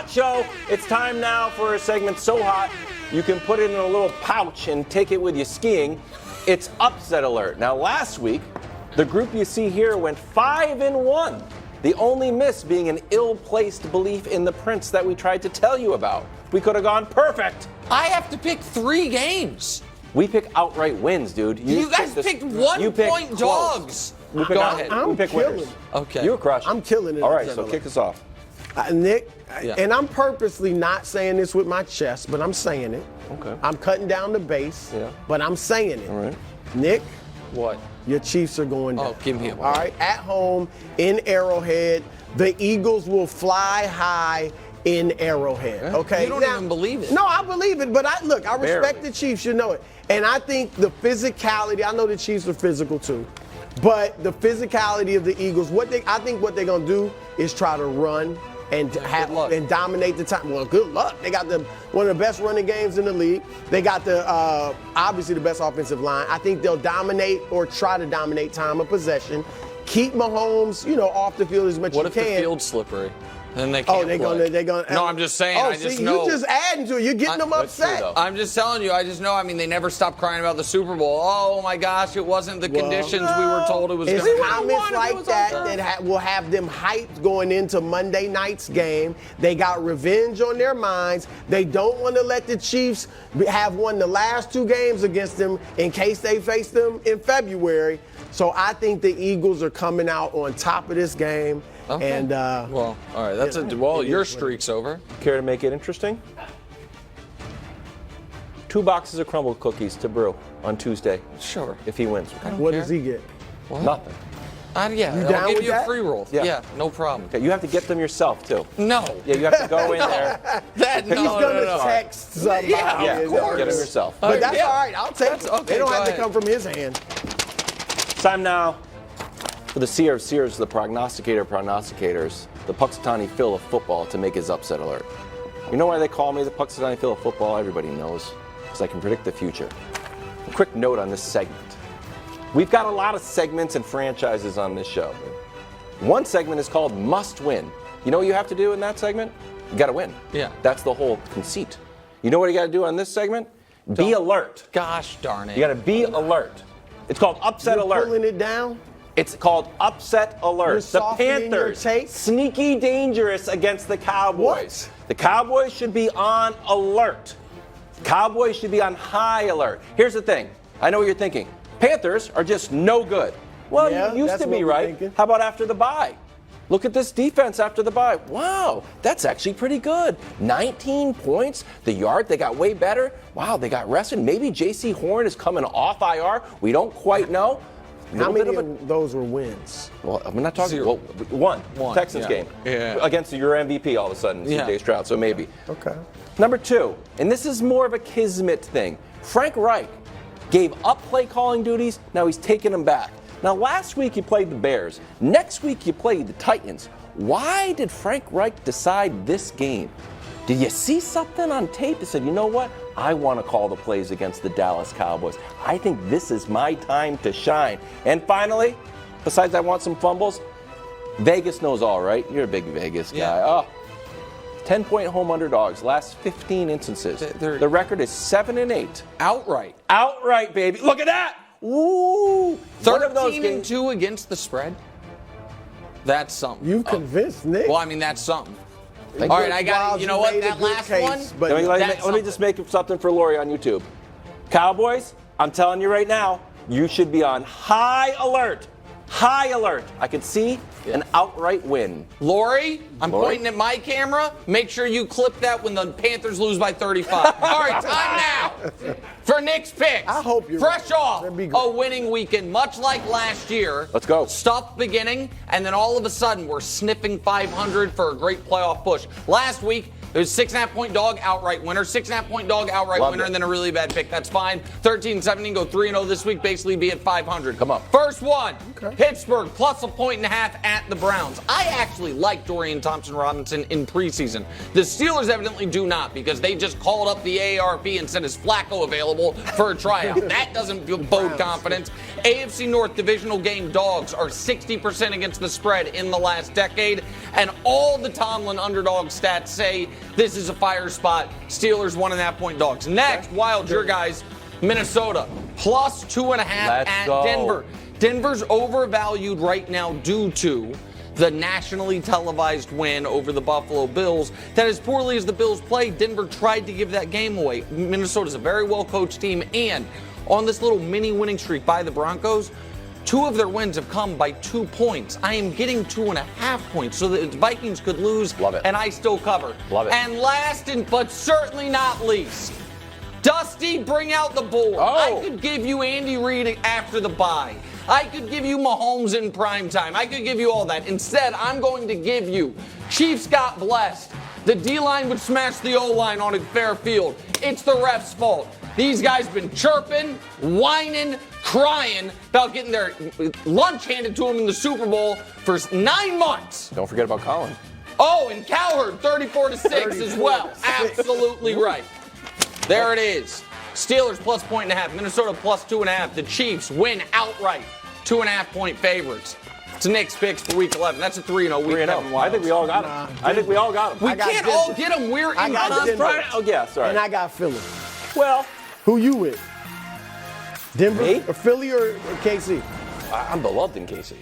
hot show. It's time now for a segment so hot you can put it in a little pouch and take it with you skiing. It's Upset Alert. Now, last week, the group you see here went 5-1. The only miss being an ill-placed belief in the prince that we tried to tell you about. We could have gone perfect. I have to pick 3 games. We pick outright wins, dude. You guys picked 1-point dogs. We pick Go ahead. We pick winners. Okay. You were crushing. I'm killing it. All right, so kick us off. Nick, Yeah. and I'm purposely not saying this with my chest, but I'm saying it. Okay. I'm cutting down the base, Yeah. but I'm saying it. All right. Nick, What? your Chiefs are going down. Oh, give me a All right, at home in Arrowhead, the Eagles will fly high in Arrowhead. Okay. You don't even believe it. No, I believe it, but I respect the Chiefs. You know it, and I think the physicality. I know the Chiefs are physical too, but the physicality of the Eagles. I think what they're gonna do is try to run and and dominate the time. Well, good luck. They got one of the best running games in the league. They got obviously the best offensive line. I think they'll dominate or try to dominate time of possession. Keep Mahomes, off the field as much as you can. What if the field's slippery? Then they can't they're gonna. No, I'm just saying. I just know. You just adding to it. You're getting them upset. I'm just telling you. I just know. I mean, they never stop crying about the Super Bowl. Oh my gosh, it wasn't the conditions we were told it was going to be. It's comments like that will have them hyped going into Monday night's game. They got revenge on their minds. They don't want to let the Chiefs have won the last 2 games against them in case they face them in February. So I think the Eagles are coming out on top of this game. Okay. And all right. That's your streak's over. Care to make it interesting? 2 boxes of crumble cookies to Brew on Tuesday. Sure. If he wins. what does he get? Nothing. Yeah, You down I'll give with you that? a free roll. Yeah, no problem. Okay, you have to get them yourself too. No. Yeah, you have to go in there. He's gonna text somebody. Yeah, Yeah, of course. get them yourself. But that's Yeah. all right. I'll take it. Okay, They don't go have to ahead. come from his hand. Time now for the seer of seers, the prognosticator of prognosticators, the Puxatawny Phil of football to make his upset alert. You know why they call me the Puxatawny Phil of football? Everybody knows, because I can predict the future. A quick note on this segment. We've got a lot of segments and franchises on this show. One segment is called Must Win. You know what you have to do in that segment? You got to win. Yeah. That's the whole conceit. You know what you got to do on this segment? Be alert. Gosh darn it. You got to be alert. It's called Upset You're Alert. pulling it down. It's called Upset Alert. You're The softening your Panthers, take? sneaky dangerous against the Cowboys. What? The Cowboys should be on alert. The Cowboys should be on high alert. Here's the thing. I know what you're thinking. Panthers are just no good. Well, Yeah, you used that's to what be, we're right? thinking. How about after the bye? Look at this defense after the bye. Wow, that's actually pretty good. 19 points. The yard, they got way better. Wow, they got rested. Maybe J.C. Horn is coming off IR. We don't quite know. How many of those were wins? Well, I'm not talking. 0. One. One, Texans yeah. game. Yeah. Against your MVP all of a sudden, Yeah. C.J. Stroud, so maybe. Okay. Number 2, and this is more of a kismet thing. Frank Wright gave up play calling duties. Now he's taking them back. Now, last week you played the Bears. Next week you played the Titans. Why did Frank Reich decide this game? Did you see something on tape that said, you know what? I want to call the plays against the Dallas Cowboys. I think this is my time to shine. And finally, besides I want some fumbles, Vegas knows all, right? You're a big Vegas guy. Yeah. Oh, 10-point home underdogs, last 15 instances. The record is 7-8. Outright. Outright, baby. Look at that. Woo! 13-2 against the spread. That's something. You convinced Nick. Well, I mean, that's something. All right, I got it. You know what? That last one. Let me just make something for Lori on YouTube. Cowboys, I'm telling you right now, you should be on high alert. High alert. I could see an outright win. Lori, I'm pointing at my camera. Make sure you clip that when the Panthers lose by 35. All right, time now for Nick's picks. I hope you're fresh right. off That'd be great. a winning weekend, much like last year. Let's go. Stuff beginning, and then all of a sudden we're sniffing 500 for a great playoff push. Last week, it was 6.5-point dog outright winner, 6.5-point dog outright Loved winner, it. and then a really bad pick. That's fine. 13-17, go 3-0 this week, basically be at 500. Come on. First one, Pittsburgh plus 1.5 at the Browns. I actually like Dorian Thompson Robinson in preseason. The Steelers evidently do not, because they just called up the AARP and said, is Flacco available for a tryout? That doesn't bode confidence. AFC North divisional game dogs are 60% against the spread in the last decade, and all the Tomlin underdog stats say this is a fire spot. Steelers 1.5-point dogs. Next, wild, your guys, Minnesota plus 2.5 at Denver. Denver's overvalued right now due to the nationally televised win over the Buffalo Bills. That as poorly as the Bills played, Denver tried to give that game away. Minnesota's a very well-coached team, and on this little mini winning streak by the Broncos, 2 of their wins have come by 2 points. I am getting 2.5 points, so the Vikings could lose, and I still cover. Love it. And last, but certainly not least, Dusty, bring out the board. Oh. I could give you Andy Reid after the bye. I could give you Mahomes in prime time. I could give you all that. Instead, I'm going to give you Chiefs got blessed. The D-line would smash the O-line on a fair field. It's the ref's fault. These guys been chirping, whining, crying about getting their lunch handed to them in the Super Bowl for 9 months. Don't forget about Colin. Oh, and Cowherd, 34-6 as well. Absolutely right. There it is. Steelers plus 1.5. Minnesota plus 2.5. The Chiefs win outright. 2.5-point favorites. It's Nick's picks for Week 11. That's a 3-0 Week 11. I think we all got them. I think we all got them. We can't all get them. We're in Denver. Oh, yeah, sorry. And I got Philly. Well, who you with? Denver, me? or Philly, or KC? I'm beloved in KC.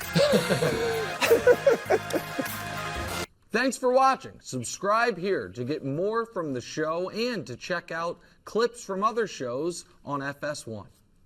Thanks for watching. Subscribe here to get more from the show and to check out clips from other shows on FS1.